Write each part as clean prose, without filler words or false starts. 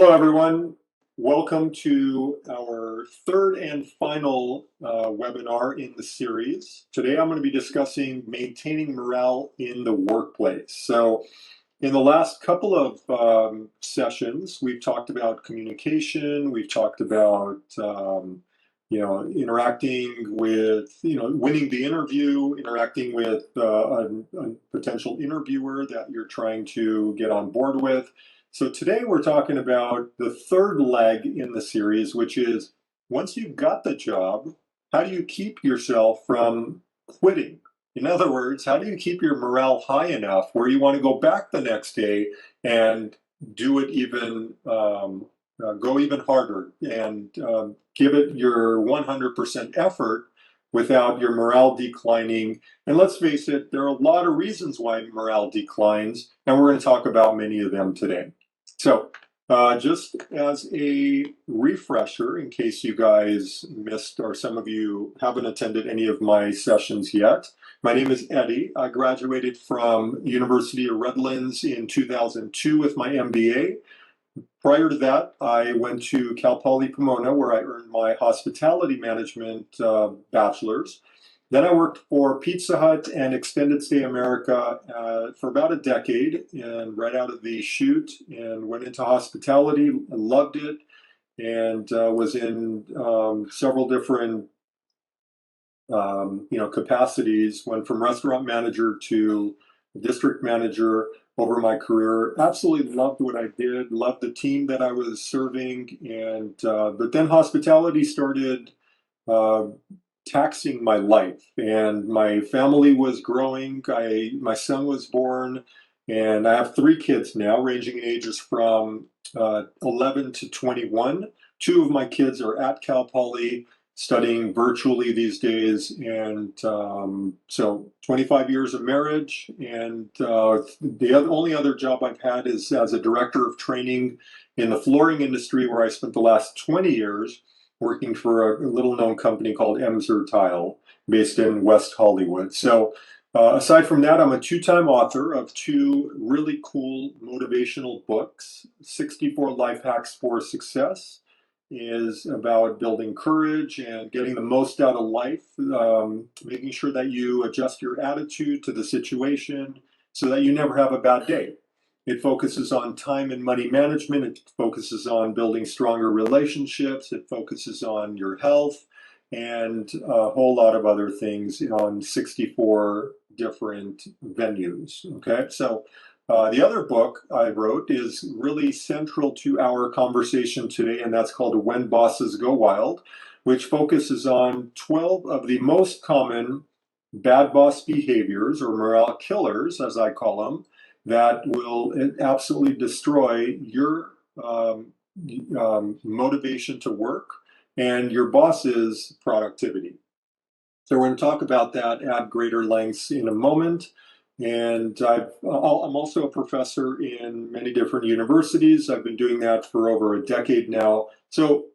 Hello, everyone. Welcome to our third and final webinar in the series. Today, I'm going to be discussing maintaining morale in the workplace. So in the last couple of sessions, we've talked about communication. We've talked about, interacting with, winning the interview, interacting with a potential interviewer that you're trying to get on board with. So today we're talking about the third leg in the series, which is once you've got the job, how do you keep yourself from quitting? In other words, how do you keep your morale high enough where you want to go back the next day and do it even, go even harder and give it your 100% effort without your morale declining? And let's face it, there are a lot of reasons why morale declines, and we're going to talk about many of them today. So just as a refresher, in case you guys missed or some of you haven't attended any of my sessions yet, my name is Eddie. I graduated from University of Redlands in 2002 with my MBA. Prior to that, I went to Cal Poly Pomona, where I earned my hospitality management bachelor's. Then I worked for Pizza Hut and Extended Stay America for about a decade, and right out of the chute, and went into hospitality. I loved it, and was in several different capacities. Went from restaurant manager to district manager over my career. Absolutely loved what I did. Loved the team that I was serving, and but then hospitality started taxing my life, and my family was growing. My son was born, and I have three kids now, ranging in ages from 11 to 21. Two of my kids are at Cal Poly studying virtually these days, and so 25 years of marriage, and the only other job I've had is as a director of training in the flooring industry, where I spent the last 20 years working for a little-known company called Emser Tile, based in West Hollywood. So aside from that, I'm a two-time author of two really cool motivational books. 64 Life Hacks for Success is about building courage and getting the most out of life, making sure that you adjust your attitude to the situation so that you never have a bad day. It focuses on time and money management. It focuses on building stronger relationships. It focuses on your health and a whole lot of other things on 64 different venues. Okay, so the other book I wrote is really central to our conversation today, and that's called When Bosses Go Wild, which focuses on 12 of the most common bad boss behaviors, or morale killers, as I call them, that will absolutely destroy your motivation to work and your boss's productivity. So we're going to talk about that at greater lengths in a moment. And I'm also a professor in many different universities. I've been doing that for over a decade now. So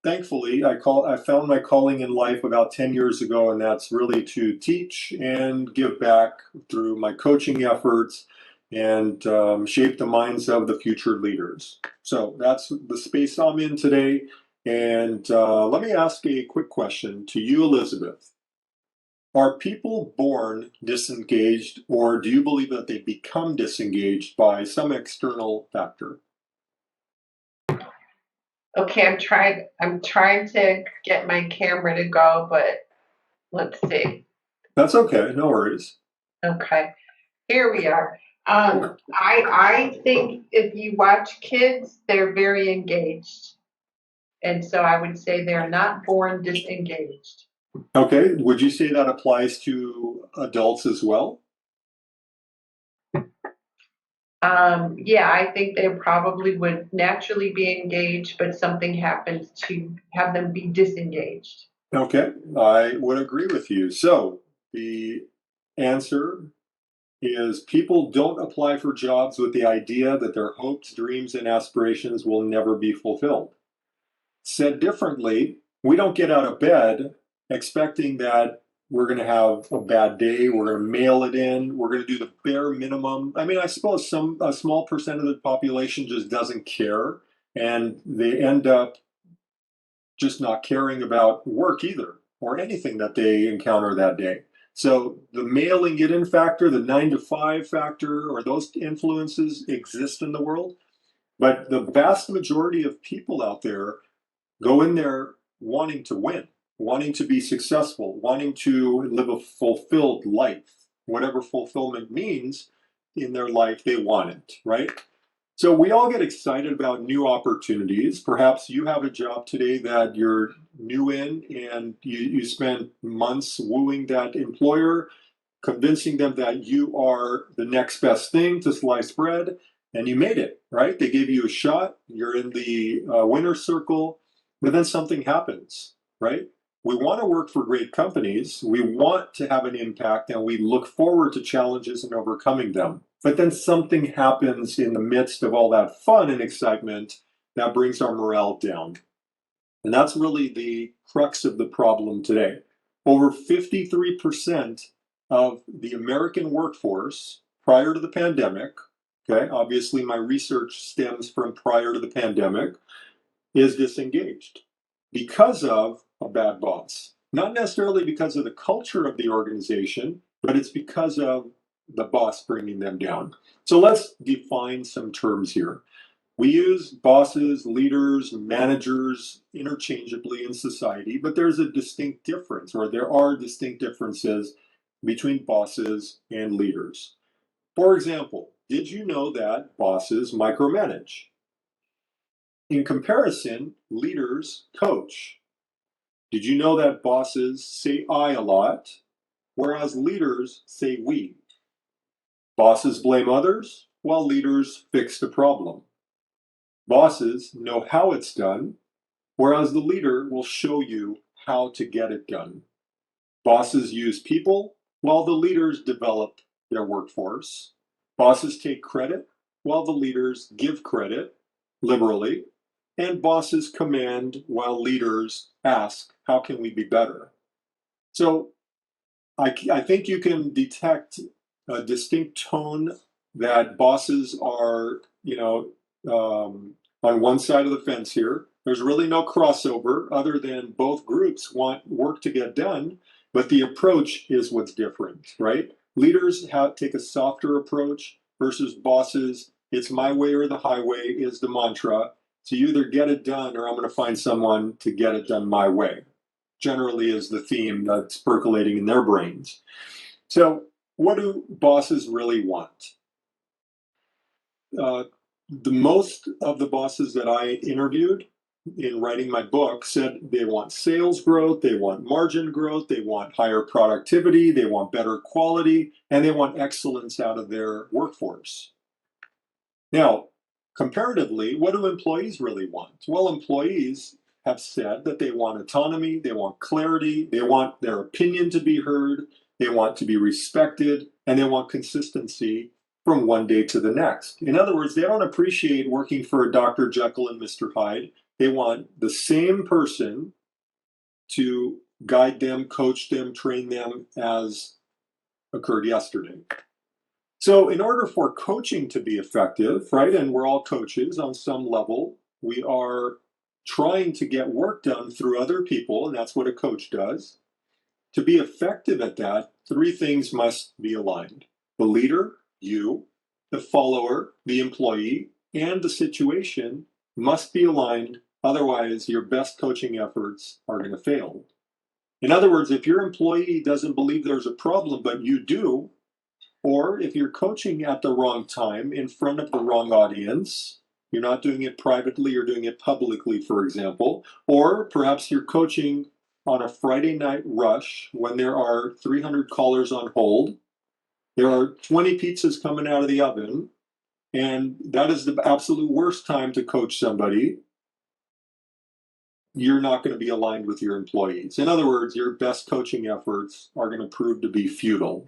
thankfully, I found my calling in life about 10 years ago, and that's really to teach and give back through my coaching efforts and shape the minds of the future leaders. So that's the space I'm in today. And let me ask a quick question to you, Elizabeth. Are people born disengaged, or do you believe that they become disengaged by some external factor? Okay, I'm trying to get my camera to go, but let's see. That's okay, no worries. Okay, here we are. I think if you watch kids, they're very engaged. And so I would say they're not born disengaged. Okay, would you say that applies to adults as well? Yeah, I think they probably would naturally be engaged, but something happens to have them be disengaged. Okay, I would agree with you. So the answer is people don't apply for jobs with the idea that their hopes, dreams, and aspirations will never be fulfilled. Said differently, we don't get out of bed expecting that we're going to have a bad day, we're going to mail it in, we're going to do the bare minimum. I mean, I suppose a small percent of the population just doesn't care and they end up just not caring about work either, or anything that they encounter that day. So the mailing it in factor, the 9 to 5 factor, or those influences exist in the world. But the vast majority of people out there go in there wanting to win, wanting to be successful, wanting to live a fulfilled life, whatever fulfillment means in their life, they want it, right? So we all get excited about new opportunities. Perhaps you have a job today that you're new in, and you spent months wooing that employer, convincing them that you are the next best thing to sliced bread, and you made it, right? They gave you a shot. You're in the winner's circle, but then something happens, right? We want to work for great companies. We want to have an impact, and we look forward to challenges and overcoming them. But then something happens in the midst of all that fun and excitement that brings our morale down. And that's really the crux of the problem today. Over 53% of the American workforce prior to the pandemic, okay, obviously my research stems from prior to the pandemic, is disengaged because of a bad boss. Not necessarily because of the culture of the organization, but it's because of the boss bringing them down. So let's define some terms here. We use bosses, leaders, managers interchangeably in society, but there's a distinct difference, or there are distinct differences between bosses and leaders. For example, did you know that bosses micromanage? In comparison, leaders coach. Did you know that bosses say I a lot, whereas leaders say we? Bosses blame others, while leaders fix the problem. Bosses know how it's done, whereas the leader will show you how to get it done. Bosses use people, while the leaders develop their workforce. Bosses take credit, while the leaders give credit liberally. And bosses command, while leaders ask, how can we be better? So I think you can detect a distinct tone that bosses are, on one side of the fence here. There's really no crossover other than both groups want work to get done, but the approach is what's different, right? Leaders take a softer approach versus bosses. It's my way or the highway is the mantra. So you either get it done or I'm going to find someone to get it done my way. Generally is the theme that's percolating in their brains. So what do bosses really want? The most of the bosses that I interviewed in writing my book said they want sales growth, they want margin growth, they want higher productivity, they want better quality, and they want excellence out of their workforce. Now, comparatively, what do employees really want? Well, employees have said that they want autonomy, they want clarity, they want their opinion to be heard, they want to be respected, and they want consistency from one day to the next. In other words, they don't appreciate working for a Dr. Jekyll and Mr. Hyde. They want the same person to guide them, coach them, train them as occurred yesterday. So in order for coaching to be effective, right, and we're all coaches on some level, we are trying to get work done through other people, and that's what a coach does. To be effective at that, 3 things must be aligned. The leader, you, the follower, the employee, and the situation must be aligned. Otherwise, your best coaching efforts are going to fail. In other words, if your employee doesn't believe there's a problem, but you do, or if you're coaching at the wrong time in front of the wrong audience, you're not doing it privately, you're doing it publicly, for example, or perhaps you're coaching on a Friday night rush when there are 300 callers on hold, there are 20 pizzas coming out of the oven, and that is the absolute worst time to coach somebody. You're not going to be aligned with your employees. In other words, your best coaching efforts are going to prove to be futile.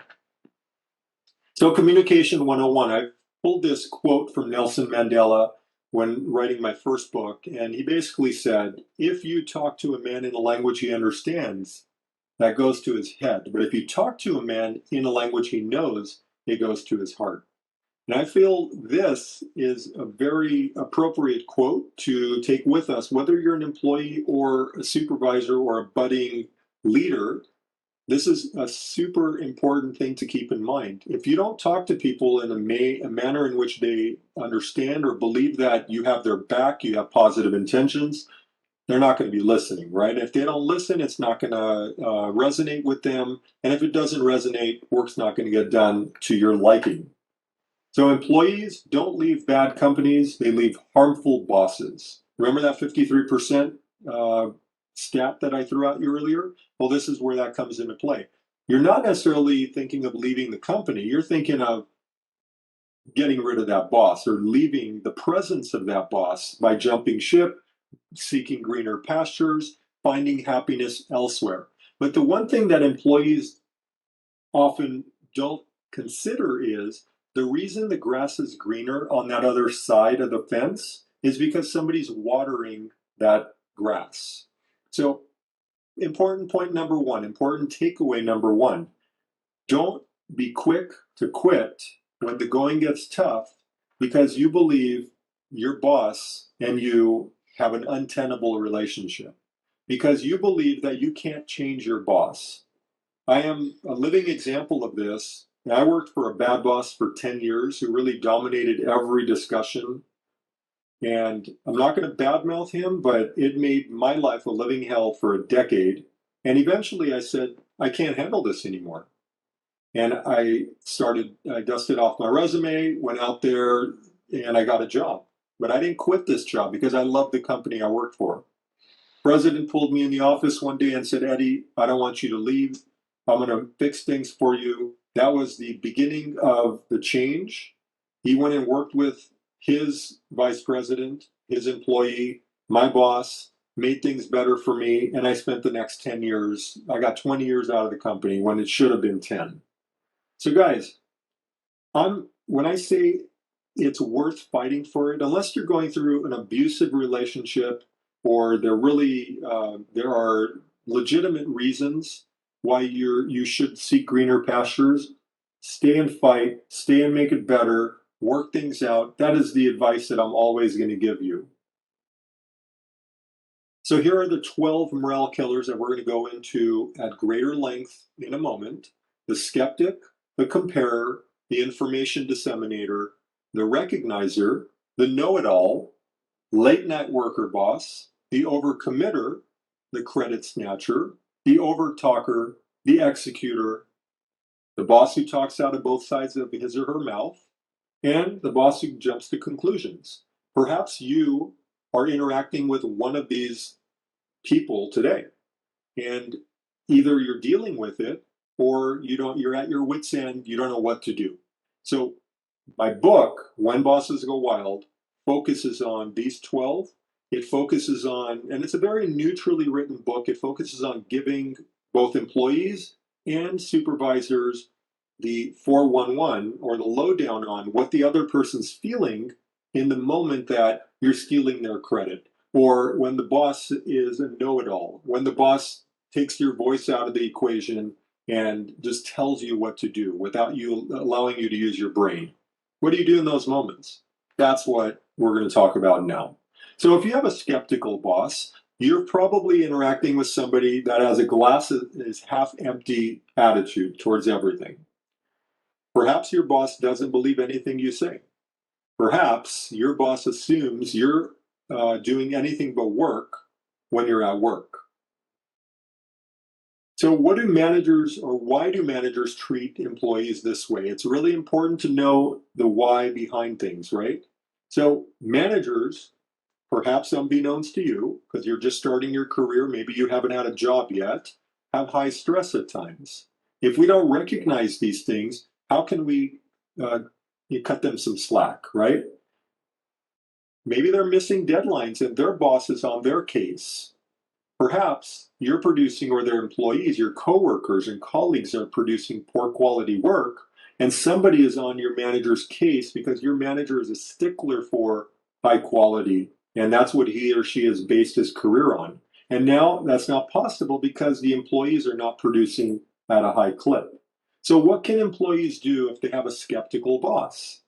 So Communication 101, I pulled this quote from Nelson Mandela when writing my first book, and he basically said, if you talk to a man in a language he understands, that goes to his head. But if you talk to a man in a language he knows, it goes to his heart. And I feel this is a very appropriate quote to take with us, whether you're an employee or a supervisor or a budding leader. This is a super important thing to keep in mind. If you don't talk to people in a manner in which they understand or believe that you have their back, you have positive intentions, they're not going to be listening, right? If they don't listen, it's not going to resonate with them. And if it doesn't resonate, work's not going to get done to your liking. So employees don't leave bad companies, they leave harmful bosses. Remember that 53% stat that I threw out you earlier? Well, this is where that comes into play. You're not necessarily thinking of leaving the company, you're thinking of getting rid of that boss or leaving the presence of that boss by jumping ship, seeking greener pastures, finding happiness elsewhere. But the one thing that employees often don't consider is the reason the grass is greener on that other side of the fence is because somebody's watering that grass. So, important point number one, important takeaway number one, don't be quick to quit when the going gets tough because you believe your boss and you have an untenable relationship, because you believe that you can't change your boss. I am a living example of this. I worked for a bad boss for 10 years who really dominated every discussion. And I'm not going to badmouth him, but it made my life a living hell for a decade. And eventually I said, I can't handle this anymore. And I dusted off my resume, went out there, and I got a job. But I didn't quit this job because I loved the company I worked for. President pulled me in the office one day and said, Eddie, I don't want you to leave. I'm going to fix things for you. That was the beginning of the change. He went and worked with his vice president, his employee, my boss, made things better for me. And I spent the next 10 years, I got 20 years out of the company when it should have been 10. So, guys, when I say it's worth fighting for it, unless you're going through an abusive relationship or there are legitimate reasons why you should seek greener pastures, stay and fight, stay and make it better, work things out. That is the advice that I'm always going to give you. So here are the 12 morale killers that we're going to go into at greater length in a moment. The skeptic, the comparer, the information disseminator, the recognizer, the know-it-all, late night worker boss, the overcommitter, the credit snatcher, the overtalker, the executor, the boss who talks out of both sides of his or her mouth, and the boss who jumps to conclusions. Perhaps you are interacting with one of these people today, and either you're dealing with it or you're at your wits end, you don't know what to do. So my book, When Bosses Go Wild, focuses on these 12. It focuses on, and it's a very neutrally written book, it focuses on giving both employees and supervisors the 411 or the lowdown on what the other person's feeling in the moment that you're stealing their credit, or when the boss is a know-it-all, when the boss takes your voice out of the equation and just tells you what to do without you allowing you to use your brain. What do you do in those moments? That's what we're going to talk about now. So if you have a skeptical boss, you're probably interacting with somebody that has a glass is half empty attitude towards everything. Perhaps your boss doesn't believe anything you say. Perhaps your boss assumes you're doing anything but work when you're at work. So what do managers, or why do managers treat employees this way? It's really important to know the why behind things, right? So managers, perhaps unbeknownst to you, because you're just starting your career, maybe you haven't had a job yet, have high stress at times. If we don't recognize these things, how can we cut them some slack, right? Maybe they're missing deadlines and their boss is on their case. Perhaps you're producing, or their employees, your coworkers and colleagues are producing poor quality work, and somebody is on your manager's case because your manager is a stickler for high quality, and that's what he or she has based his career on. And now that's not possible because the employees are not producing at a high clip. So what can employees do if they have a skeptical boss?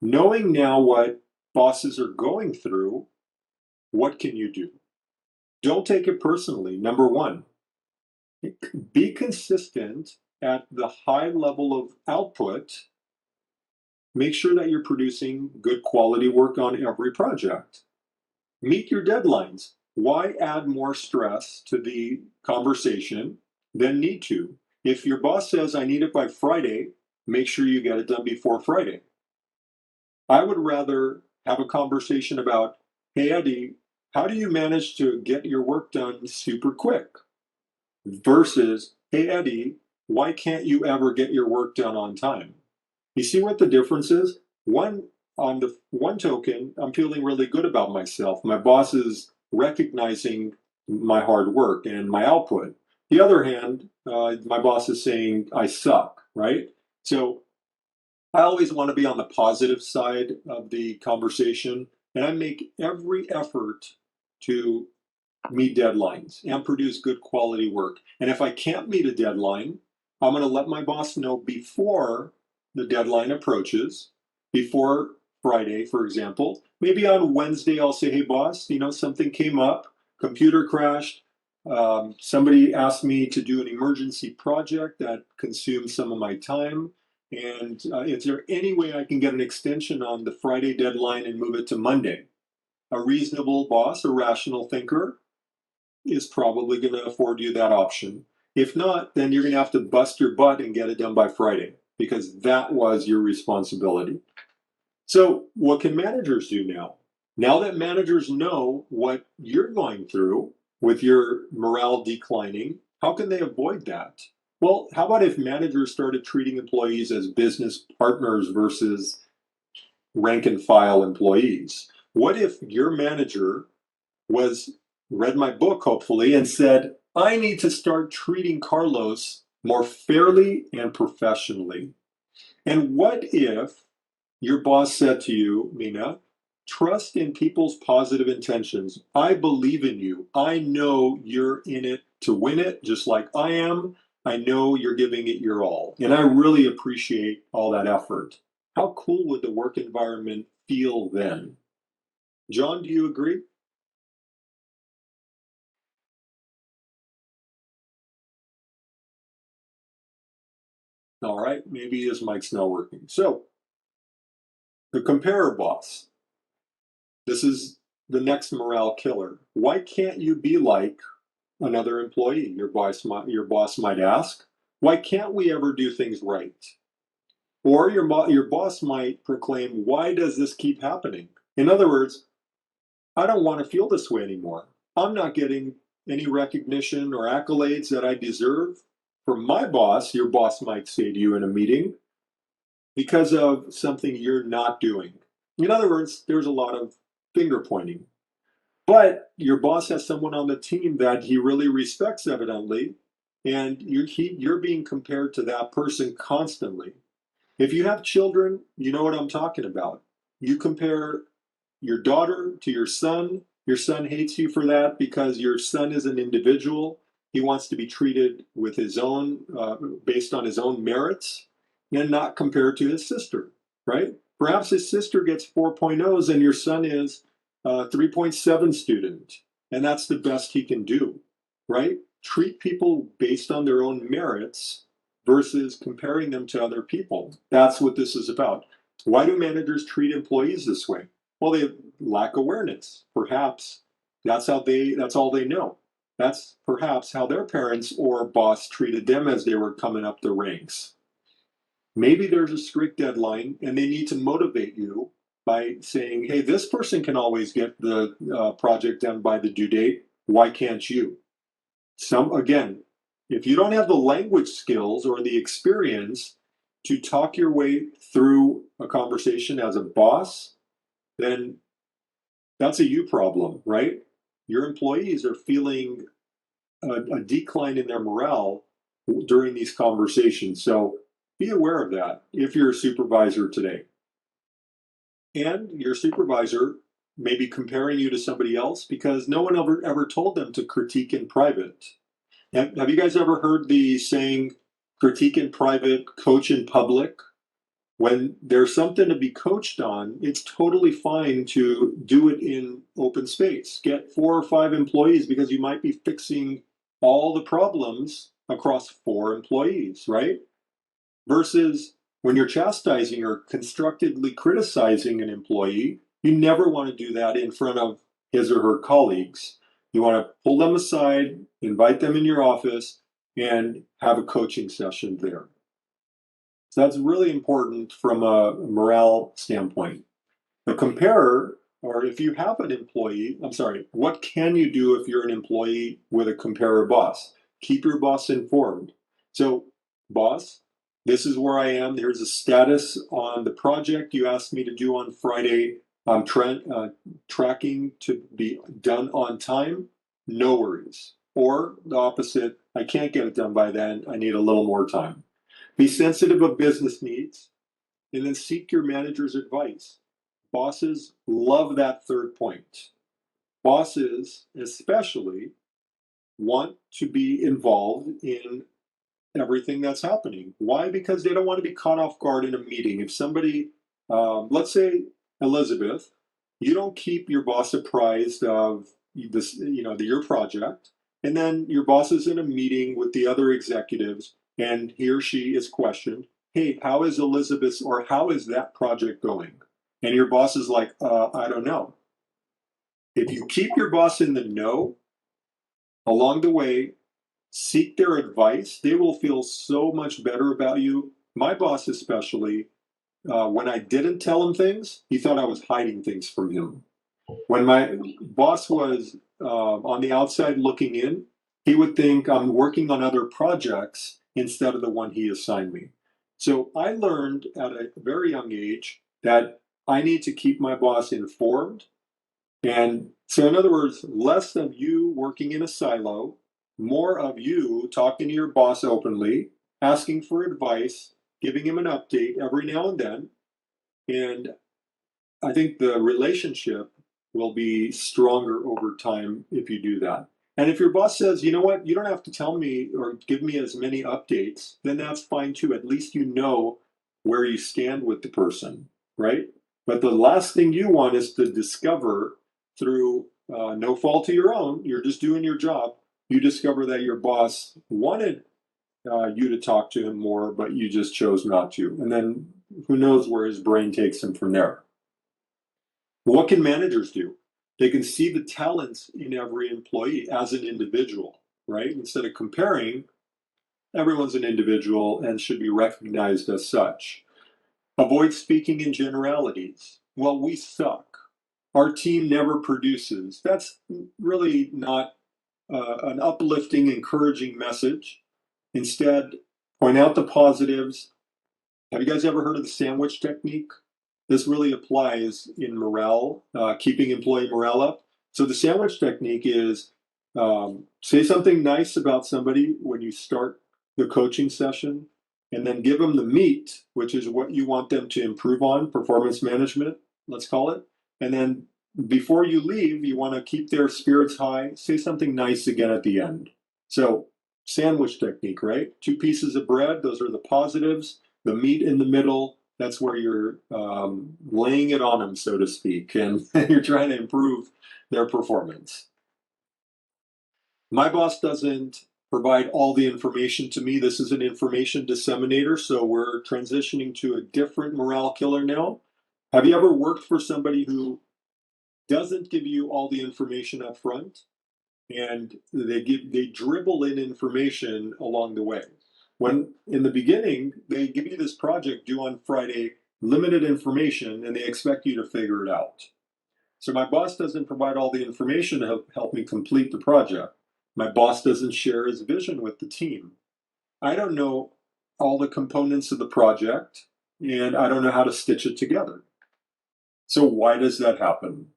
Knowing now what bosses are going through, what can you do? Don't take it personally. Number one, be consistent at the high level of output. Make sure that you're producing good quality work on every project. Meet your deadlines. Why add more stress to the conversation than need to? If your boss says, I need it by Friday, make sure you get it done before Friday. I would rather have a conversation about, hey, Eddie, how do you manage to get your work done super quick? Versus, hey, Eddie, why can't you ever get your work done on time? You see what the difference is? On the one token, I'm feeling really good about myself. My boss is recognizing my hard work and my output. The other hand, my boss is saying I suck, right? So I always want to be on the positive side of the conversation, and I make every effort to meet deadlines and produce good quality work. And if I can't meet a deadline, I'm going to let my boss know before the deadline approaches, before Friday, for example. Maybe on Wednesday, I'll say, hey, boss, something came up, computer crashed. Somebody asked me to do an emergency project that consumed some of my time. And is there any way I can get an extension on the Friday deadline and move it to Monday? A reasonable boss, a rational thinker, is probably going to afford you that option. If not, then you're going to have to bust your butt and get it done by Friday because that was your responsibility. So, what can managers do now? Now that managers know what you're going through with your morale declining, how can they avoid that? Well, how about if managers started treating employees as business partners versus rank and file employees? What if your manager was read my book hopefully and said, I need to start treating Carlos more fairly and professionally? And what if your boss said to you, Mina, trust in people's positive intentions. I believe in you. I know you're in it to win it, just like I am. I know you're giving it your all. And I really appreciate all that effort. How cool would the work environment feel then? John, do you agree? All right, maybe his mic's not working. So, the comparer boss. This is the next morale killer. Why can't you be like another employee? Your boss might ask. Why can't we ever do things right? Or your boss might proclaim, why does this keep happening? In other words, I don't want to feel this way anymore. I'm not getting any recognition or accolades that I deserve from my boss, your boss might say to you in a meeting, because of something you're not doing. In other words, there's a lot of finger pointing. But your boss has someone on the team that he really respects, evidently, and you're being compared to that person constantly. If you have children, you know what I'm talking about. You compare your daughter to your son hates you for that because your son is an individual. He wants to be treated with his own, based on his own merits and not compared to his sister, right? Perhaps his sister gets 4.0s and your son is a 3.7 student, and that's the best he can do, right? Treat people based on their own merits versus comparing them to other people. That's what this is about. Why do managers treat employees this way? Well, they lack awareness. Perhaps that's all they know. That's perhaps how their parents or boss treated them as they were coming up the ranks. Maybe there's a strict deadline and they need to motivate you by saying, hey, this person can always get the project done by the due date. Why can't you? Again, if you don't have the language skills or the experience to talk your way through a conversation as a boss, then that's a you problem, right? Your employees are feeling a decline in their morale during these conversations. So be aware of that if you're a supervisor today. And your supervisor may be comparing you to somebody else because no one ever told them to critique in private. Have you guys ever heard the saying, critique in private, coach in public? When there's something to be coached on, it's totally fine to do it in open space. Get 4 or 5 employees because you might be fixing all the problems across 4 employees, right? Versus when you're chastising or constructively criticizing an employee, you never want to do that in front of his or her colleagues. You want to pull them aside, invite them in your office, and have a coaching session there. So that's really important from a morale standpoint. The comparer, or if you have an employee, I'm sorry, what can you do if you're an employee with a comparer boss? Keep your boss informed. So, boss, this is where I am. Here's a status on the project you asked me to do on Friday. I'm tracking to be done on time. No worries. Or the opposite, I can't get it done by then. I need a little more time. Be sensitive of business needs, and then seek your manager's advice. Bosses love that third point. Bosses, especially, want to be involved in everything that's happening. Why? Because they don't want to be caught off guard in a meeting. If somebody, let's say Elizabeth, you don't keep your boss apprised of this, your project, and then your boss is in a meeting with the other executives, and he or she is questioned. Hey, how is Elizabeth's or how is that project going? And your boss is like, I don't know. If you keep your boss in the know along the way, seek their advice, they will feel so much better about you. My boss, especially, when I didn't tell him things, he thought I was hiding things from him. When my boss was on the outside looking in, he would think I'm working on other projects instead of the one he assigned me. So I learned at a very young age that I need to keep my boss informed. And so, in other words, less of you working in a silo, more of you talking to your boss openly, asking for advice, giving him an update every now and then. And I think the relationship will be stronger over time if you do that. And if your boss says, you know what, you don't have to tell me or give me as many updates, then that's fine too. At least you know where you stand with the person, right? But the last thing you want is to discover through no fault of your own, you're just doing your job. You discover that your boss wanted you to talk to him more, but you just chose not to. And then who knows where his brain takes him from there. What can managers do? They can see the talents in every employee as an individual, right? Instead of comparing, everyone's an individual and should be recognized as such. Avoid speaking in generalities. Well, we suck. Our team never produces. That's really not an uplifting, encouraging message. Instead, point out the positives. Have you guys ever heard of the sandwich technique? This really applies in morale, keeping employee morale up. So the sandwich technique is say something nice about somebody when you start the coaching session, and then give them the meat, which is what you want them to improve on, performance management, let's call it. And then before you leave, you want to keep their spirits high, say something nice again at the end. So sandwich technique, right? 2 pieces of bread, those are the positives. The meat in the middle, that's where you're laying it on them, so to speak, and you're trying to improve their performance. My boss doesn't provide all the information to me. This is an information disseminator, so we're transitioning to a different morale killer now. Have you ever worked for somebody who doesn't give you all the information up front, and they dribble in information along the way? When in the beginning they give you this project due on Friday, limited information, and they expect you to figure it out. So my boss doesn't provide all the information to help me complete the project. My boss doesn't share his vision with the team. I don't know all the components of the project, and I don't know how to stitch it together. So why does that happen?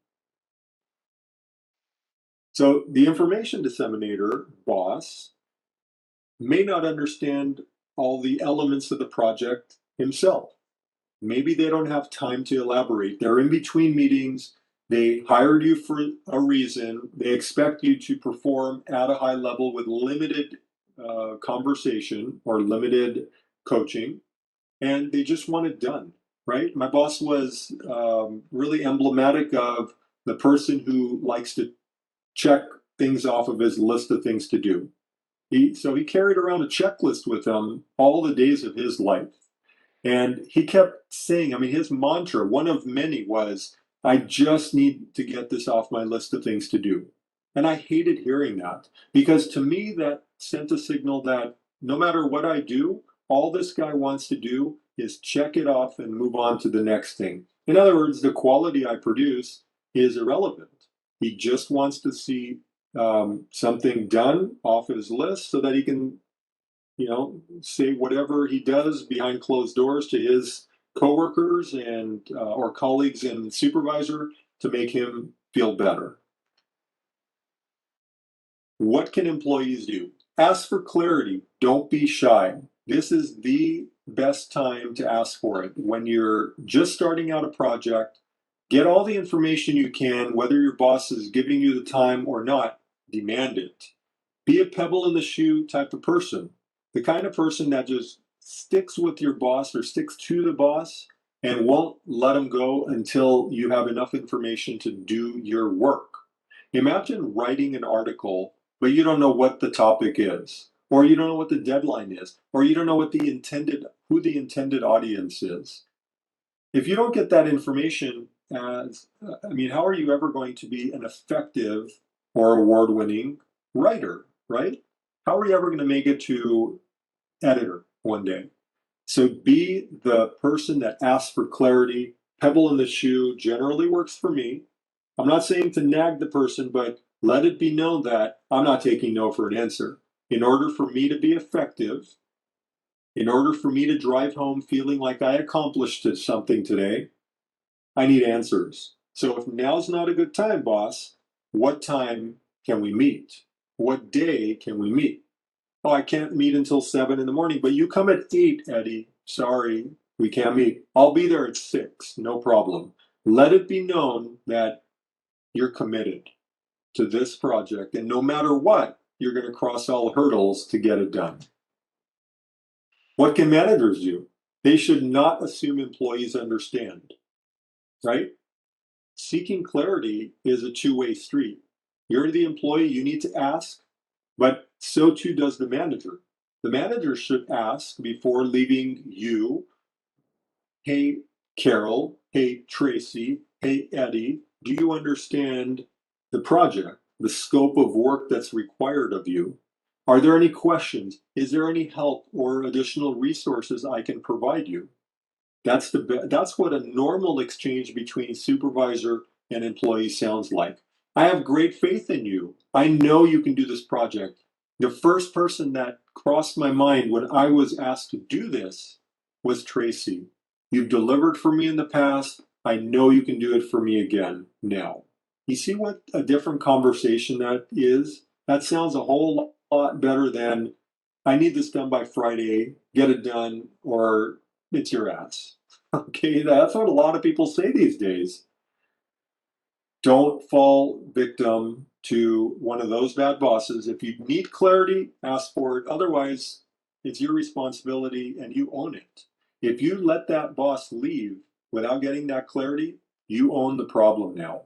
So the information disseminator boss may not understand all the elements of the project himself. Maybe they don't have time to elaborate. They're in between meetings. They hired you for a reason. They expect you to perform at a high level with limited conversation or limited coaching. and they just want it done, right? My boss was really emblematic of the person who likes to check things off of his list of things to do. So he carried around a checklist with him all the days of his life. And he kept saying, I mean, his mantra, one of many, was, I just need to get this off my list of things to do. And I hated hearing that because to me, that sent a signal that no matter what I do, all this guy wants to do is check it off and move on to the next thing. In other words, the quality I produce is irrelevant. He just wants to see something done off his list so that he can, say whatever he does behind closed doors to his coworkers and or colleagues and supervisor to make him feel better. What can employees do? Ask for clarity. Don't be shy. This is the best time to ask for it. When you're just starting out a project, get all the information you can, whether your boss is giving you the time or not, demand it. Be a pebble in the shoe type of person, the kind of person that just sticks with your boss or sticks to the boss and won't let him go until you have enough information to do your work. Imagine writing an article, but you don't know what the topic is, or you don't know what the deadline is, or you don't know what who the intended audience is. If you don't get that information, how are you ever going to be an effective or award-winning writer, right? How are you ever going to make it to editor one day? So be the person that asks for clarity. Pebble in the shoe generally works for me. I'm not saying to nag the person, but let it be known that I'm not taking no for an answer. In order for me to be effective, in order for me to drive home feeling like I accomplished something today, I need answers. So if now's not a good time, boss, what time can we meet? What day can we meet? Oh, I can't meet until 7 in the morning, but you come at 8, Eddie. Sorry, we can't meet. I'll be there at 6, no problem. Let it be known that you're committed to this project, and no matter what, you're going to cross all hurdles to get it done. What can managers do? They should not assume employees understand, right? Seeking clarity is a two-way street. You're the employee, you need to ask, but so too does the manager. The manager should ask before leaving you, hey, Carol, hey, Tracy, hey, Eddie, do you understand the project, the scope of work that's required of you? Are there any questions? Is there any help or additional resources I can provide you? That's what a normal exchange between supervisor and employee sounds like. I have great faith in you. I know you can do this project. The first person that crossed my mind when I was asked to do this was Tracy. You've delivered for me in the past. I know you can do it for me again now. You see what a different conversation that is? That sounds a whole lot better than I need this done by Friday, get it done, or it's your ass. Okay, that's what a lot of people say these days. Don't fall victim to one of those bad bosses. If you need clarity, ask for it. Otherwise, it's your responsibility and you own it. If you let that boss leave without getting that clarity, you own the problem now.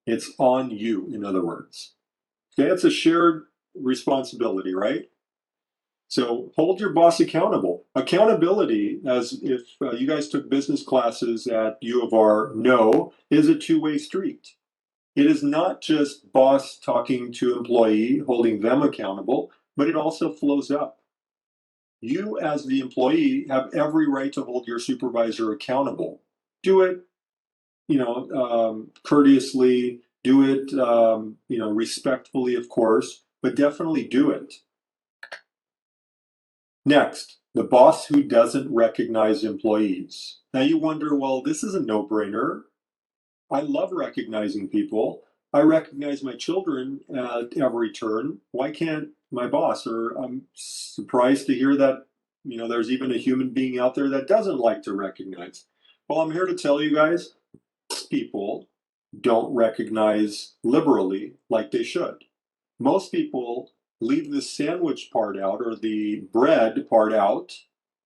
It's on you, in other words. Okay, it's a shared responsibility, right? So hold your boss accountable. Accountability, as if you guys took business classes at U of R, know, is a two-way street. It is not just boss talking to employee, holding them accountable, but it also flows up. You, as the employee, have every right to hold your supervisor accountable. Do it, courteously. Do it, respectfully, of course, but definitely do it. Next, the boss who doesn't recognize employees. Now you wonder, well, this is a no-brainer. I love recognizing people. I recognize my children at every turn. Why can't my boss? Or I'm surprised to hear that, there's even a human being out there that doesn't like to recognize. Well, I'm here to tell you guys, people don't recognize liberally like they should. Most people leave the sandwich part out or the bread part out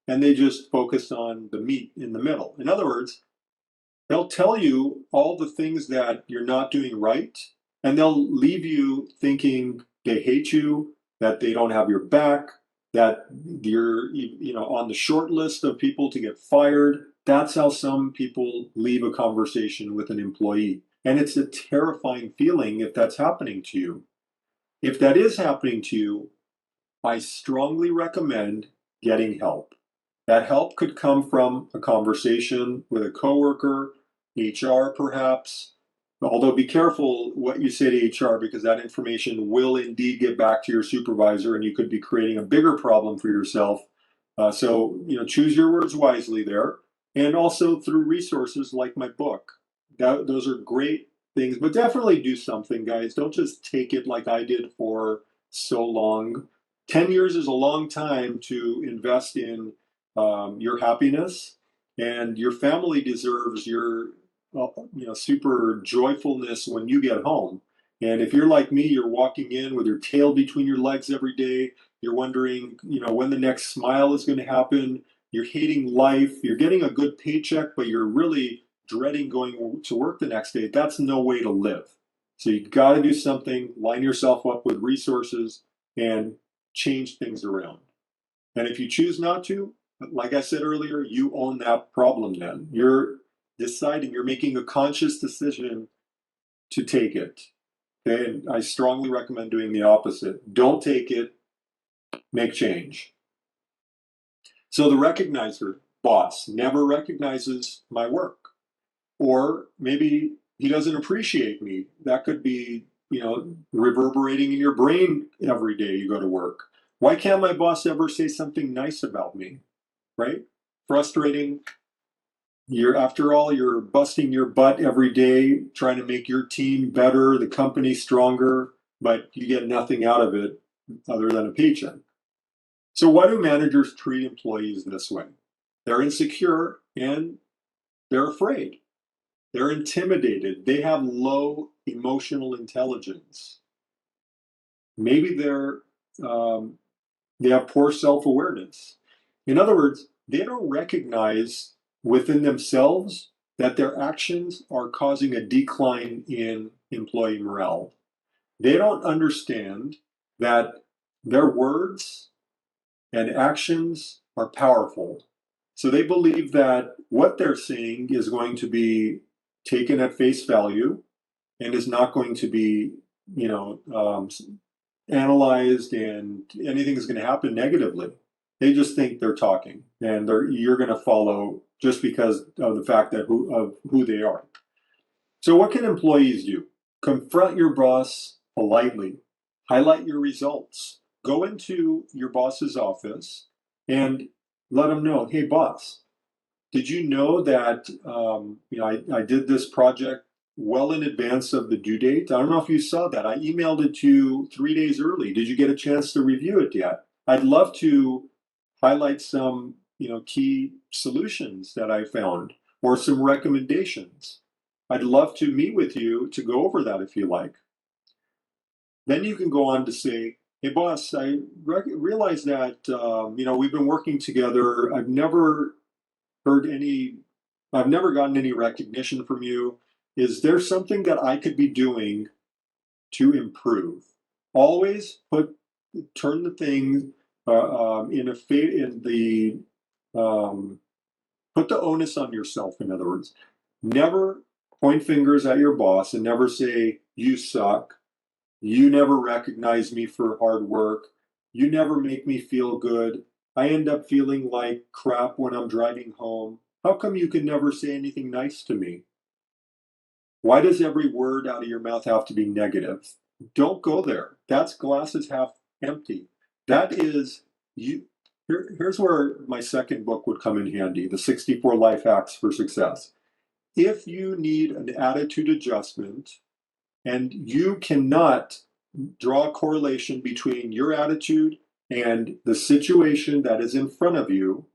and they just focus on the meat in the middle. In other words, they'll tell you all the things that you're not doing right, and they'll leave you thinking they hate you, that they don't have your back, that you're on the short list of people to get fired. That's how some people leave a conversation with an employee. And it's a terrifying feeling if that's happening to you. If that is happening to you, I strongly recommend getting help. That help could come from a conversation with a coworker, HR perhaps. Although be careful what you say to HR, because that information will indeed get back to your supervisor and you could be creating a bigger problem for yourself. So, choose your words wisely there. And also through resources like my book. Those are great things, but definitely do something, guys. Don't just take it like I did for so long. 10 years is a long time to invest in your happiness, and your family deserves your super joyfulness when you get home. And if you're like me, you're walking in with your tail between your legs every day. You're wondering, when the next smile is going to happen. You're hating life. You're getting a good paycheck, but you're really dreading going to work the next day. That's no way to live. So you got to do something, line yourself up with resources, and change things around. And if you choose not to, like I said earlier, you own that problem then. You're deciding, you're making a conscious decision to take it. Okay? And I strongly recommend doing the opposite. Don't take it, make change. So the recognizer, boss, never recognizes my work. Or maybe he doesn't appreciate me. That could be, reverberating in your brain every day you go to work. Why can't my boss ever say something nice about me? Right? Frustrating. After all, you're busting your butt every day trying to make your team better, the company stronger, but you get nothing out of it other than a paycheck. So why do managers treat employees this way? They're insecure and they're afraid. They're intimidated. They have low emotional intelligence. Maybe um, they have poor self-awareness. In other words, they don't recognize within themselves that their actions are causing a decline in employee morale. They don't understand that their words and actions are powerful. So they believe that what they're saying is going to be taken at face value and is not going to be, you know, um, analyzed, and anything is going to happen negatively. They just think they're talking, and you're going to follow just because of the fact that of who they are. So what can employees do? Confront your boss politely. Highlight your results. Go into your boss's office and let them know, hey, boss, did you know that I did this project well in advance of the due date? I don't know if you saw that. I emailed it to you 3 days early. Did you get a chance to review it yet? I'd love to highlight some key solutions that I found or some recommendations. I'd love to meet with you to go over that if you like. Then you can go on to say, hey, boss, I realize that we've been working together. Heard any, I've never gotten any recognition from you. Is there something that I could be doing to improve? Always turn the thing in the put the onus on yourself. In other words, never point fingers at your boss and never say you suck. You never recognize me for hard work. You never make me feel good. I end up feeling like crap when I'm driving home. How come you can never say anything nice to me? Why does every word out of your mouth have to be negative? Don't go there. That's glass is half empty. That is you. Here's where my second book would come in handy, The 64 Life Hacks for Success. If you need an attitude adjustment and you cannot draw a correlation between your attitude and the situation that is in front of you,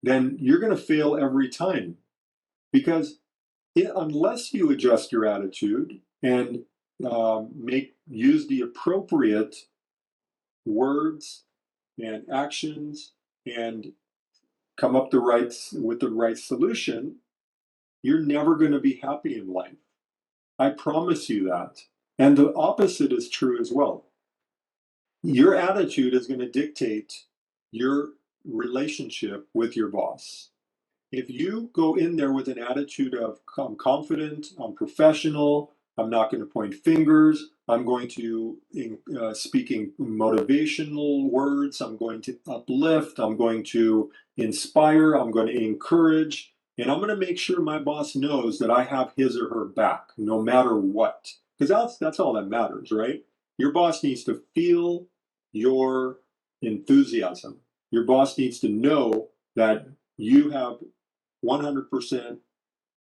then you're going to fail every time. Because unless you adjust your attitude and use the appropriate words and actions and come up with the right solution, you're never going to be happy in life. I promise you that. And the opposite is true as well. Your attitude is going to dictate your relationship with your boss. If you go in there with an attitude of, I'm confident, I'm professional, I'm not going to point fingers, I'm going to speaking motivational words, I'm going to uplift, I'm going to inspire, I'm going to encourage, and I'm going to make sure my boss knows that I have his or her back no matter what. Because that's all that matters, right? Your boss needs to feel your enthusiasm. Your boss needs to know that you have 100%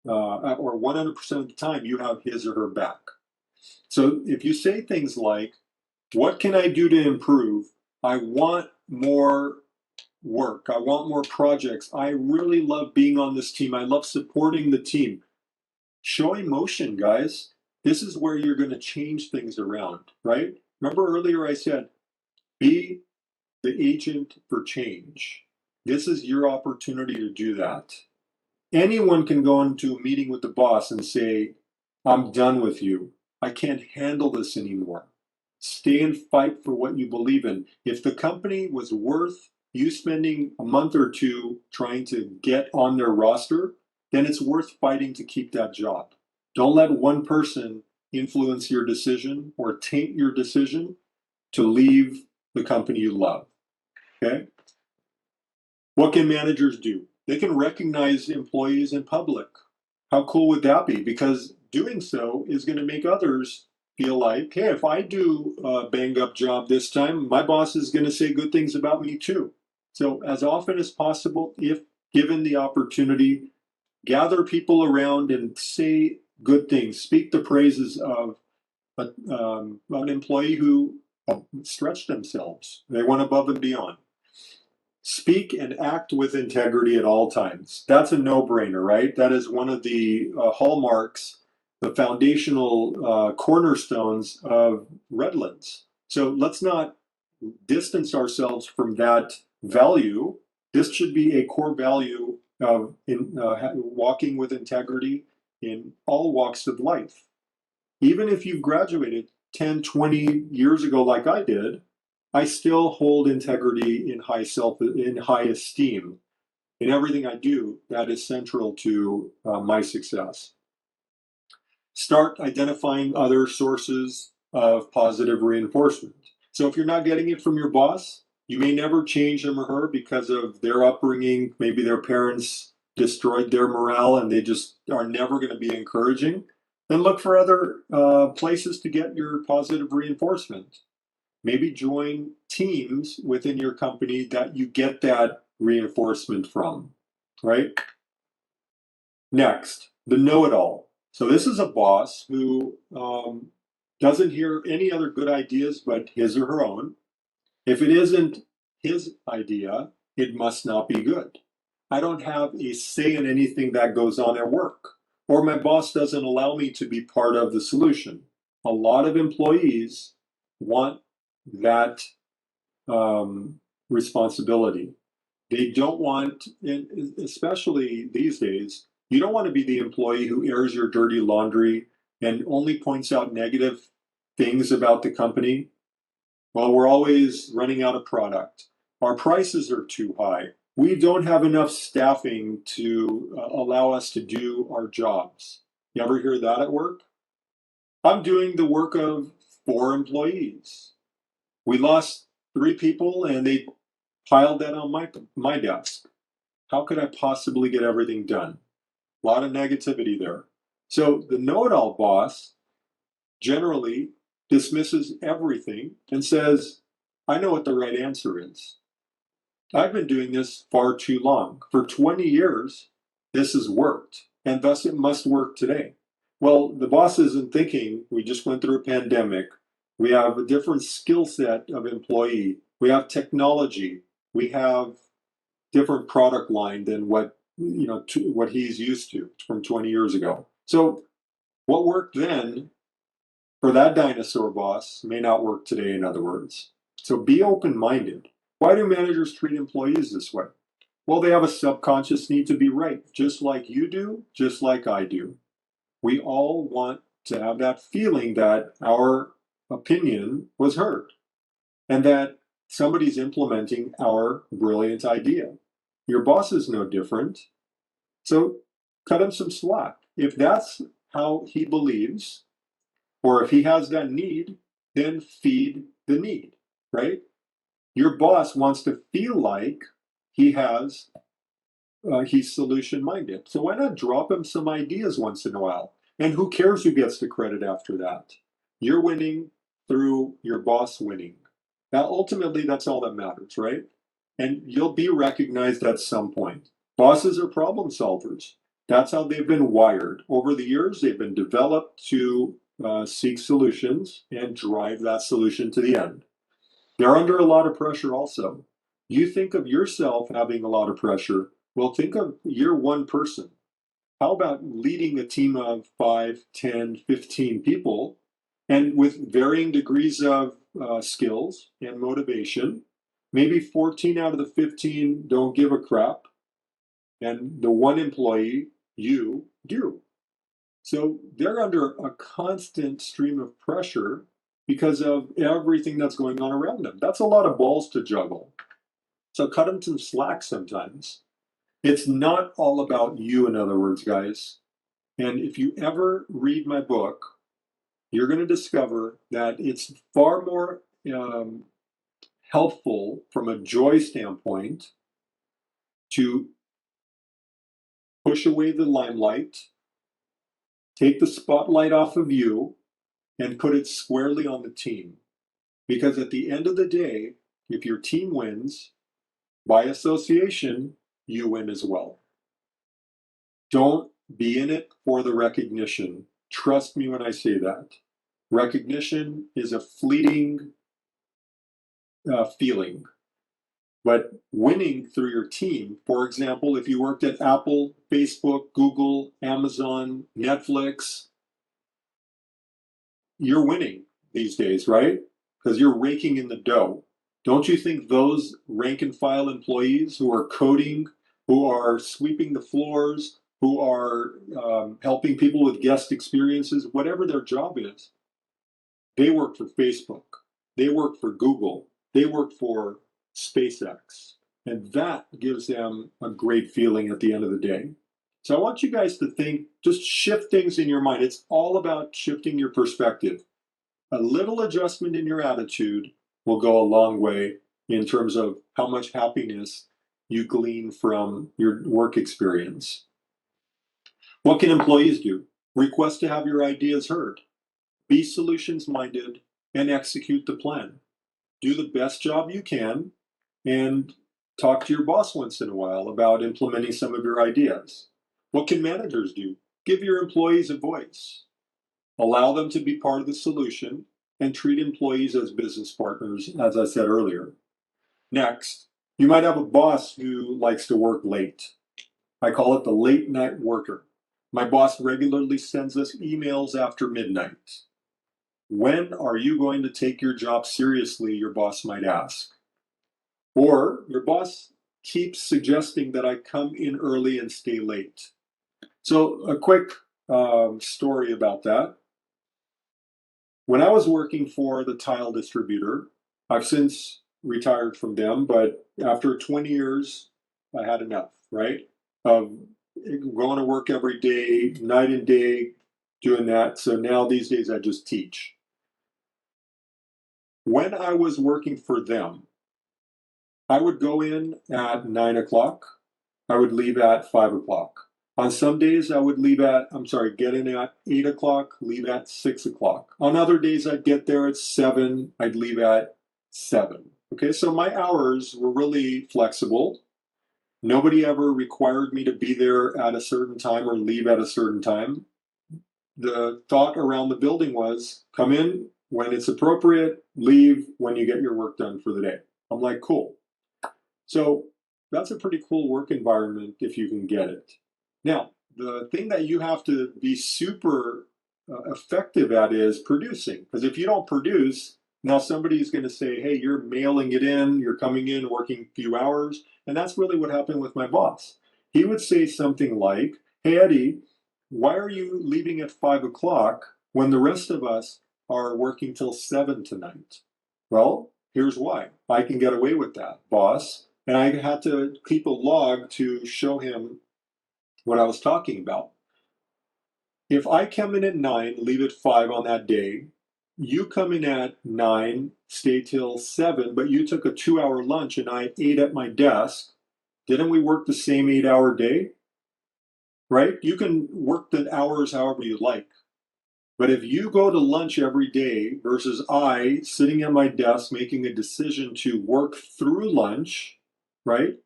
or 100% of the time you have his or her back. So if you say things like, what can I do to improve? I want more work. I want more projects. I really love being on this team. I love supporting the team. Show emotion, guys. This is where you're going to change things around, right? Remember earlier I said, be the agent for change. This is your opportunity to do that. Anyone can go into a meeting with the boss and say, I'm done with you. I can't handle this anymore. Stay and fight for what you believe in. If the company was worth you spending a month or two trying to get on their roster, then it's worth fighting to keep that job. Don't let one person influence your decision or taint your decision to leave the company you love. Okay? What can managers do? They can recognize employees in public. How cool would that be? Because doing so is going to make others feel like, hey, if I do a banged up job this time, my boss is going to say good things about me too. So as often as possible, if given the opportunity, gather people around and say good things. Speak the praises of an employee who stretched themselves. They went above and beyond. Speak and act with integrity at all times. That's a no-brainer, right? That is one of the hallmarks, the foundational cornerstones of Redlands. So let's not distance ourselves from that value. This should be a core value of walking with integrity in all walks of life. Even if you've graduated 10, 20 years ago like I did, I still hold integrity in high esteem. In everything I do, that is central to my success. Start identifying other sources of positive reinforcement. So if you're not getting it from your boss, you may never change him or her because of their upbringing. Maybe their parents destroyed their morale and they just are never going to be encouraging. Then look for other places to get your positive reinforcement. Maybe join teams within your company that you get that reinforcement from, right? Next, the know-it-all. So this is a boss who doesn't hear any other good ideas but his or her own. If it isn't his idea, it must not be good. I don't have a say in anything that goes on at work, or my boss doesn't allow me to be part of the solution. A lot of employees want that responsibility. They don't want, especially these days, you don't want to be the employee who airs your dirty laundry and only points out negative things about the company. Well, we're always running out of product. Our prices are too high. We don't have enough staffing to allow us to do our jobs. You ever hear that at work? I'm doing the work of 4 employees. We lost 3 people and they piled that on my desk. How could I possibly get everything done? A lot of negativity there. So the know-it-all boss generally dismisses everything and says, I know what the right answer is. I've been doing this far too long. For 20 years, this has worked, and thus it must work today. Well, the boss isn't thinking, we just went through a pandemic. We have a different skill set of employee. We have technology. We have different product line than what what he's used to from 20 years ago. So what worked then for that dinosaur boss may not work today, in other words. So be open-minded. Why do managers treat employees this way? Well, they have a subconscious need to be right, just like you do, just like I do. We all want to have that feeling that our opinion was heard and that somebody's implementing our brilliant idea. Your boss is no different. So cut him some slack. If that's how he believes, or if he has that need, then feed the need, right? Your boss wants to feel like he has he's solution minded. So why not drop him some ideas once in a while? And who cares who gets the credit after that? You're winning through your boss winning. Now, ultimately, that's all that matters, right? And you'll be recognized at some point. Bosses are problem solvers. That's how they've been wired. Over the years, they've been developed to seek solutions and drive that solution to the end. They're under a lot of pressure also. You think of yourself having a lot of pressure. Well, think of you're one person. How about leading a team of 5, 10, 15 people and with varying degrees of skills and motivation? Maybe 14 out of the 15 don't give a crap, and the one employee, you, do. So they're under a constant stream of pressure because of everything that's going on around them. That's a lot of balls to juggle. So cut them some slack sometimes. It's not all about you, in other words, guys. And if you ever read my book, you're going to discover that it's far more helpful from a joy standpoint to push away the limelight, take the spotlight off of you, and put it squarely on the team. Because at the end of the day, if your team wins, by association, you win as well. Don't be in it for the recognition. Trust me when I say that. Recognition is a fleeting feeling. But winning through your team, for example, if you worked at Apple, Facebook, Google, Amazon, Netflix, you're winning these days, right? Because you're raking in the dough. Don't you think those rank and file employees who are coding, who are sweeping the floors, who are helping people with guest experiences, whatever their job is, they work for Facebook, they work for Google, they work for SpaceX. And that gives them a great feeling at the end of the day. So I want you guys to think, just shift things in your mind. It's all about shifting your perspective. A little adjustment in your attitude will go a long way in terms of how much happiness you glean from your work experience. What can employees do? Request to have your ideas heard. Be solutions minded and execute the plan. Do the best job you can and talk to your boss once in a while about implementing some of your ideas. What can managers do? Give your employees a voice. Allow them to be part of the solution and treat employees as business partners, as I said earlier. Next, you might have a boss who likes to work late. I call it the late night worker. My boss regularly sends us emails after midnight. When are you going to take your job seriously, your boss might ask. Or your boss keeps suggesting that I come in early and stay late. So a quick story about that. When I was working for the tile distributor, I've since retired from them, but after 20 years, I had enough, right? Of going to work every day, night and day, doing that. So now these days I just teach. When I was working for them, I would go in at 9 o'clock. I would leave at 5 o'clock. On some days, I would get in at 8 o'clock, leave at 6 o'clock. On other days, I'd get there at 7, I'd leave at 7. Okay, so my hours were really flexible. Nobody ever required me to be there at a certain time or leave at a certain time. The thought around the building was come in when it's appropriate, leave when you get your work done for the day. I'm like, cool. So that's a pretty cool work environment if you can get it. Now, the thing that you have to be super effective at is producing. Because if you don't produce, Now somebody's going to say, hey, you're mailing it in, you're coming in, working a few hours. And that's really what happened with my boss. He would say something like, hey, Eddie, why are you leaving at 5 o'clock when the rest of us are working till 7 tonight? Well, here's why. I can get away with that, boss. And I had to keep a log to show him what I was talking about. If I come in at 9, leave at 5 on that day, you come in at 9, stay till 7, but you took a 2-hour lunch and I ate at my desk, didn't we work the same 8-hour day? Right? You can work the hours however you like. But if you go to lunch every day versus I sitting at my desk making a decision to work through lunch, right?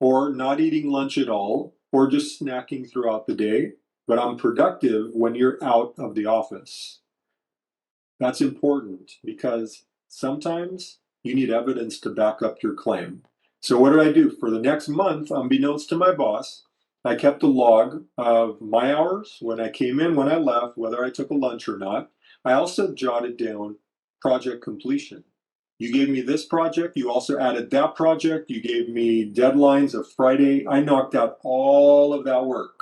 Or not eating lunch at all, or just snacking throughout the day, but I'm productive when you're out of the office. That's important because sometimes you need evidence to back up your claim. So, what did I do? For the next month, unbeknownst to my boss, I kept a log of my hours, when I came in, when I left, whether I took a lunch or not. I also jotted down project completion. You gave me this project, you also added that project, you gave me deadlines of Friday. I knocked out all of that work.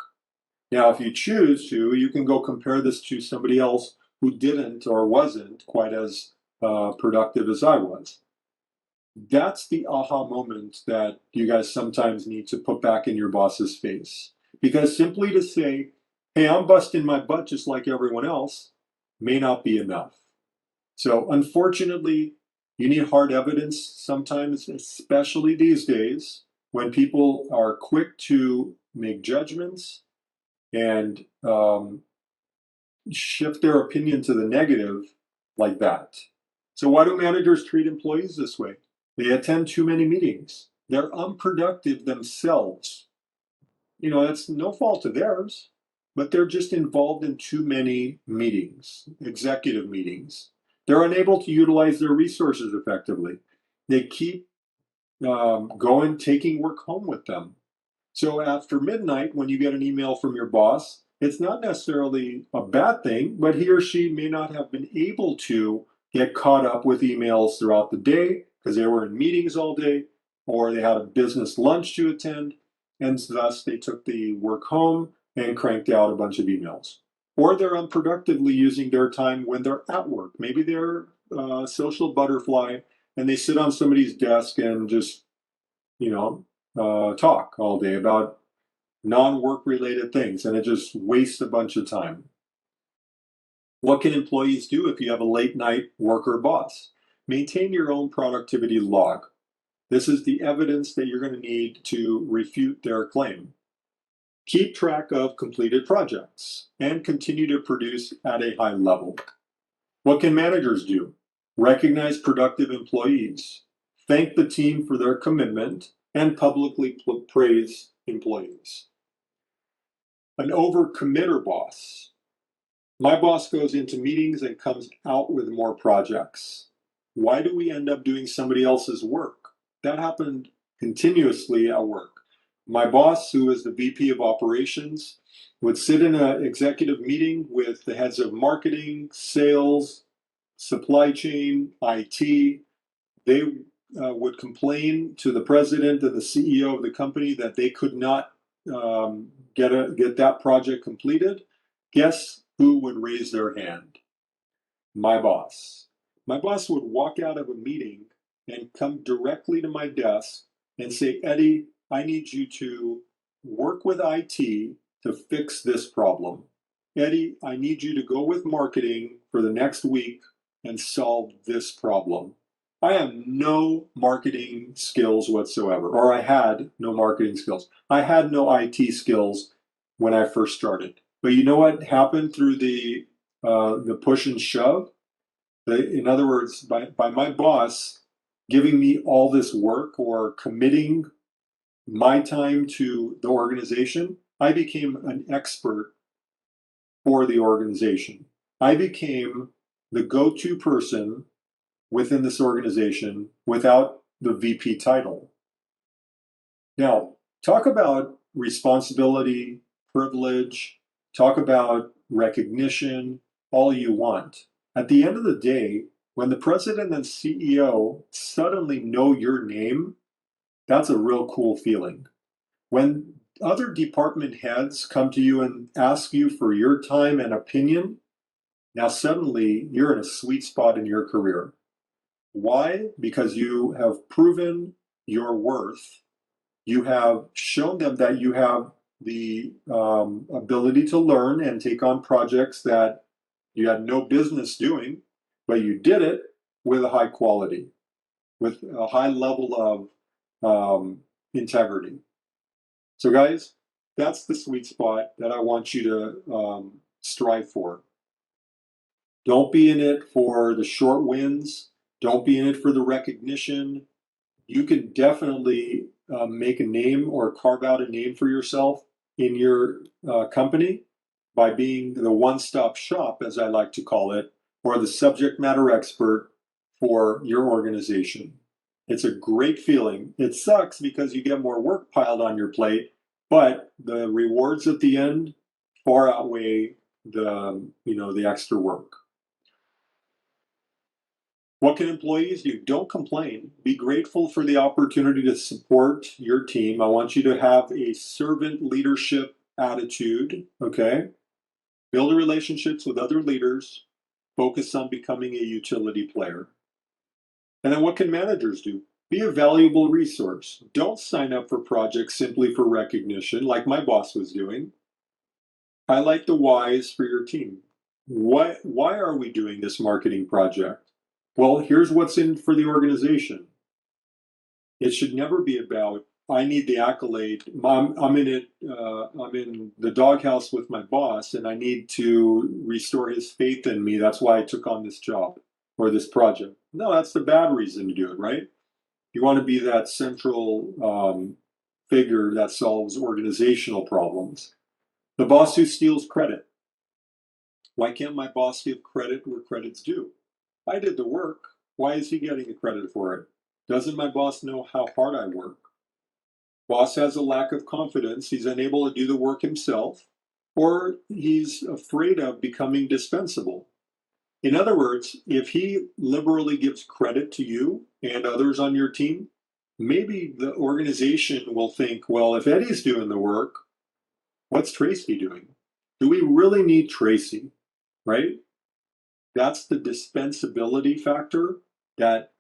Now, if you choose to, you can go compare this to somebody else who didn't or wasn't quite as productive as I was. That's the aha moment that you guys sometimes need to put back in your boss's face. Because simply to say, hey, I'm busting my butt just like everyone else, may not be enough. So, unfortunately, you need hard evidence sometimes, especially these days, when people are quick to make judgments and shift their opinion to the negative like that. So, why do managers treat employees this way? They attend too many meetings. They're unproductive themselves. You know, that's no fault of theirs, but they're just involved in too many meetings, executive meetings. They're unable to utilize their resources effectively. They keep going, taking work home with them. So after midnight, when you get an email from your boss, it's not necessarily a bad thing, but he or she may not have been able to get caught up with emails throughout the day because they were in meetings all day, or they had a business lunch to attend, and thus they took the work home and cranked out a bunch of emails. Or they're unproductively using their time when they're at work. Maybe they're a social butterfly and they sit on somebody's desk and just, you know, talk all day about non-work related things, and it just wastes a bunch of time. What can employees do if you have a late night worker boss? Maintain your own productivity log. This is the evidence that you're going to need to refute their claim. Keep track of completed projects and continue to produce at a high level. What can managers do? Recognize productive employees, thank the team for their commitment, and publicly praise employees. An overcommitter boss. My boss goes into meetings and comes out with more projects. Why do we end up doing somebody else's work? That happened continuously at work. My boss, who is the VP of operations, would sit in an executive meeting with the heads of marketing, sales, supply chain, IT. They would complain to the president and the CEO of the company that they could not get that project completed. Guess who would raise their hand? My boss. My boss would walk out of a meeting and come directly to my desk and say, Eddie, I need you to work with IT to fix this problem. Eddie, I need you to go with marketing for the next week and solve this problem. I have no marketing skills whatsoever, or I had no marketing skills. I had no IT skills when I first started. But you know what happened through the push and shove? In other words, by my boss giving me all this work or committing my time to the organization, I became an expert for the organization. I became the go-to person within this organization without the VP title. Now, talk about responsibility, privilege, talk about recognition, all you want. At the end of the day, When the president and CEO suddenly know your name, that's a real cool feeling. When other department heads come to you and ask you for your time and opinion, now suddenly you're in a sweet spot in your career. Why? Because you have proven your worth. You have shown them that you have the ability to learn and take on projects that you had no business doing, but you did it with a high quality, with a high level of integrity. So, guys, that's the sweet spot that I want you to strive for. Don't be in it for the short wins. Don't be in it for the recognition. You can definitely make a name or carve out a name for yourself in your company by being the one-stop shop, as I like to call it, or the subject matter expert for your organization. It's a great feeling. It sucks because you get more work piled on your plate, but the rewards at the end far outweigh the extra work. What can employees do? Don't complain. Be grateful for the opportunity to support your team. I want you to have a servant leadership attitude, okay? Build relationships with other leaders. Focus on becoming a utility player. And then what can managers do? Be a valuable resource. Don't sign up for projects simply for recognition, like my boss was doing. Highlight the whys for your team. Why are we doing this marketing project? Well, here's what's in for the organization. It should never be about, I need the accolade. I'm in it. I'm in the doghouse with my boss, and I need to restore his faith in me. That's why I took on this job or this project. No, that's the bad reason to do it, right? You want to be that central figure that solves organizational problems. The boss who steals credit. Why can't my boss give credit where credit's due? I did the work. Why is he getting the credit for it? Doesn't my boss know how hard I work? Boss has a lack of confidence. He's unable to do the work himself, or he's afraid of becoming dispensable. In other words, if he liberally gives credit to you and others on your team, maybe the organization will think, well, if Eddie's doing the work, what's Tracy doing? Do we really need Tracy? Right? That's the dispensability factor that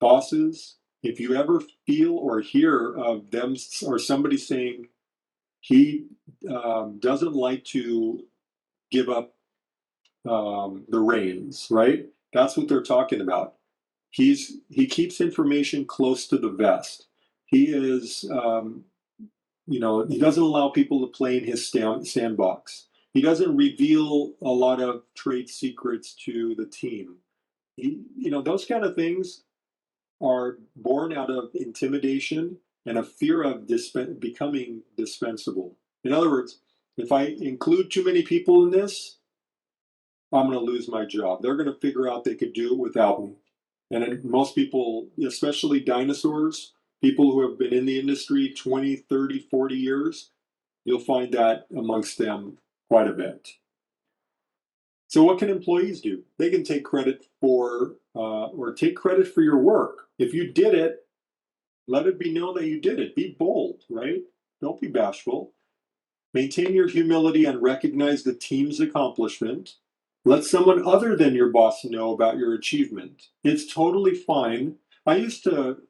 bosses, if you ever feel or hear of them or somebody saying he doesn't like to give up the reins, right? That's what they're talking about. He keeps information close to the vest. He is, he doesn't allow people to play in his sandbox. He doesn't reveal a lot of trade secrets to the team. Those kind of things are born out of intimidation and a fear of becoming dispensable. In other words, if I include too many people in this, I'm going to lose my job. They're going to figure out they could do it without me. And most people, especially dinosaurs, people who have been in the industry 20, 30, 40 years, you'll find that amongst them quite a bit. So what can employees do? They can take credit for or take credit for your work. If you did it, let it be known that you did it. Be bold, right? Don't be bashful. Maintain your humility and recognize the team's accomplishment. Let someone other than your boss know about your achievement. It's totally fine. I used to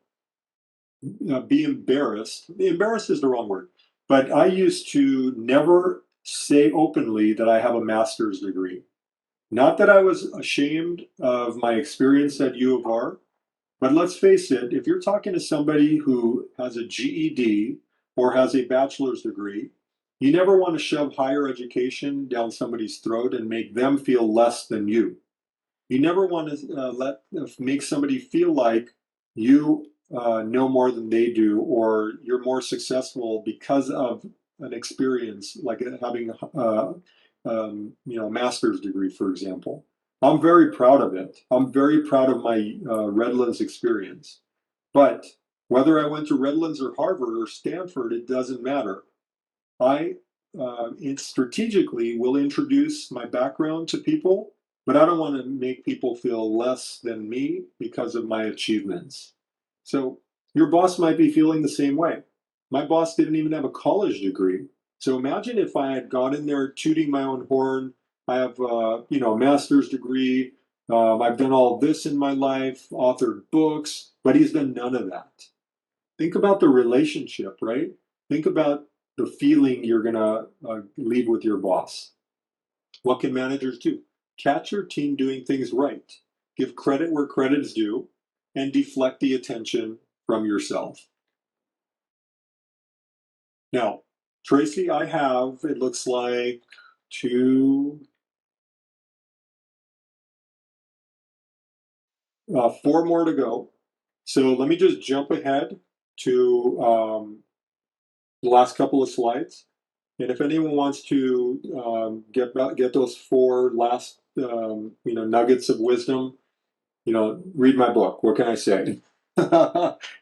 be embarrassed. Embarrassed is the wrong word, but I used to never say openly that I have a master's degree. Not that I was ashamed of my experience at U of R, but let's face it, if you're talking to somebody who has a GED or has a bachelor's degree, you never want to shove higher education down somebody's throat and make them feel less than you. You never want to make somebody feel like you know more than they do, or you're more successful because of an experience like having a master's degree, for example. I'm very proud of it. I'm very proud of my Redlands experience. But whether I went to Redlands or Harvard or Stanford, it doesn't matter. I strategically will introduce my background to people but I don't want to make people feel less than me because of my achievements. So your boss might be feeling the same way. My boss didn't even have a college degree. So imagine if I had got in there tooting my own horn. I have, a master's degree. I've done all this in my life, authored books, but he's done none of that. Think about the relationship, right? Think about the feeling you're going to leave with your boss. What can managers do? Catch your team doing things right, give credit where credit is due, and deflect the attention from yourself. Now, Tracy, I have, it looks like, two, four more to go. So let me just jump ahead to the last couple of slides. And if anyone wants to get those four last nuggets of wisdom, read my book. What can I say?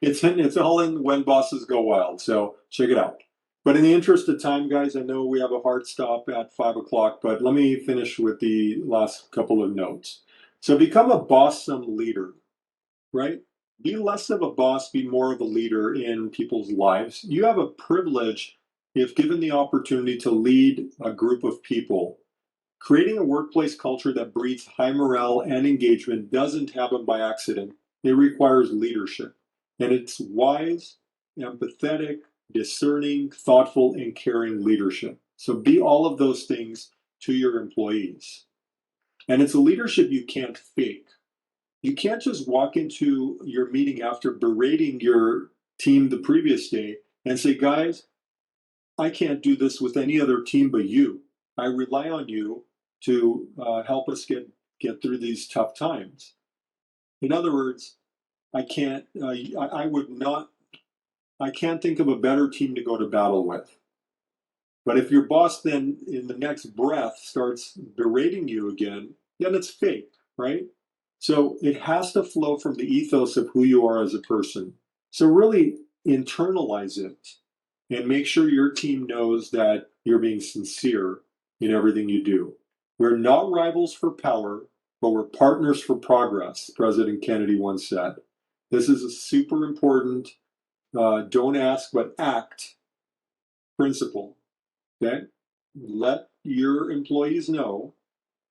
It's all in When Bosses Go Wild. So check it out. But in the interest of time, guys, I know we have a hard stop at 5 o'clock, but let me finish with the last couple of notes. So become a boss-some leader, right? Be less of a boss, be more of a leader in people's lives. You have a privilege if given the opportunity to lead a group of people. Creating a workplace culture that breeds high morale and engagement doesn't happen by accident. It requires leadership. And it's wise, empathetic, discerning, thoughtful, and caring leadership. So be all of those things to your employees. And it's a leadership you can't fake. You can't just walk into your meeting after berating your team the previous day and say, guys, I can't do this with any other team but you. I rely on you to help us get through these tough times. In other words, I can't. I would not. I can't think of a better team to go to battle with. But if your boss then, in the next breath, starts berating you again, then it's fake, right? So it has to flow from the ethos of who you are as a person. So really internalize it and make sure your team knows that you're being sincere in everything you do. We're not rivals for power, but we're partners for progress, President Kennedy once said. This is a super important don't ask but act principle. Okay? Let your employees know,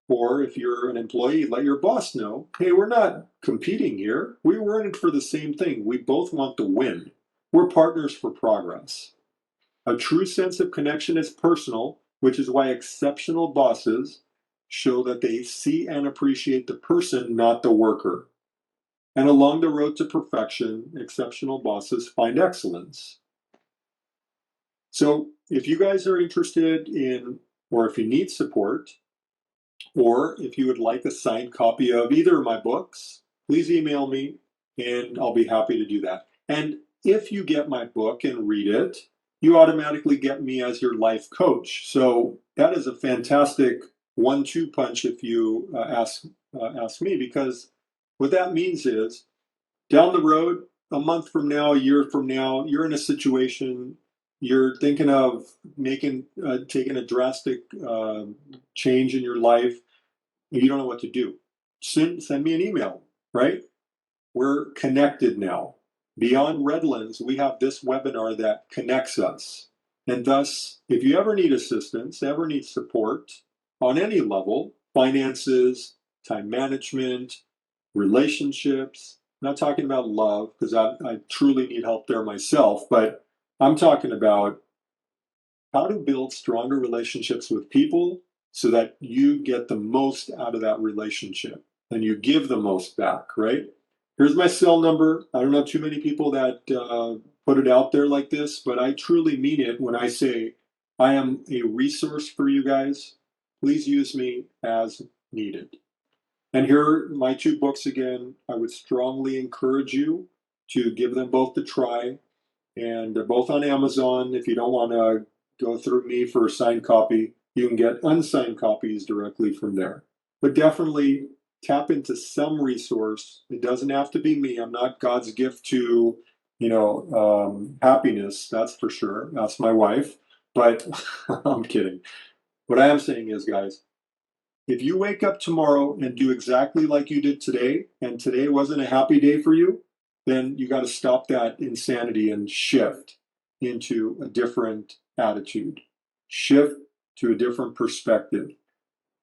or if you're an employee, let your boss know, hey, we're not competing here. We're in it for the same thing. We both want to win. We're partners for progress. A true sense of connection is personal, which is why exceptional bosses show that they see and appreciate the person, not the worker. And along the road to perfection, exceptional bosses find excellence. So if you guys are interested in, or if you need support, or if you would like a signed copy of either of my books, please email me and I'll be happy to do that. And if you get my book and read it, you automatically get me as your life coach. So that is a fantastic 1-2 punch if you ask me, because what that means is down the road, a month from now, a year from now, you're in a situation, you're thinking of taking a drastic change in your life, and you don't know what to do. Send me an email, right? We're connected now. Beyond Redlands, we have this webinar that connects us. And thus, if you ever need assistance, ever need support on any level, finances, time management, relationships, I'm not talking about love, because I truly need help there myself, but I'm talking about how to build stronger relationships with people so that you get the most out of that relationship and you give the most back, right? Here's my cell number. I don't know too many people that put it out there like this, but I truly mean it when I say I am a resource for you guys. Please use me as needed. And here are my two books again. I would strongly encourage you to give them both a try. And they're both on Amazon. If you don't want to go through me for a signed copy, you can get unsigned copies directly from there. But definitely tap into some resource. It doesn't have to be me. I'm not God's gift to, happiness. That's for sure. That's my wife. But I'm kidding. What I am saying is, guys, If you wake up tomorrow and do exactly like you did today, and today wasn't a happy day for you, then you got to stop that insanity and shift into a different attitude. Shift to a different perspective.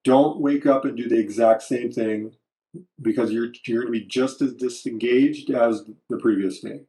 Don't wake up and do the exact same thing because you're going to be just as disengaged as the previous day.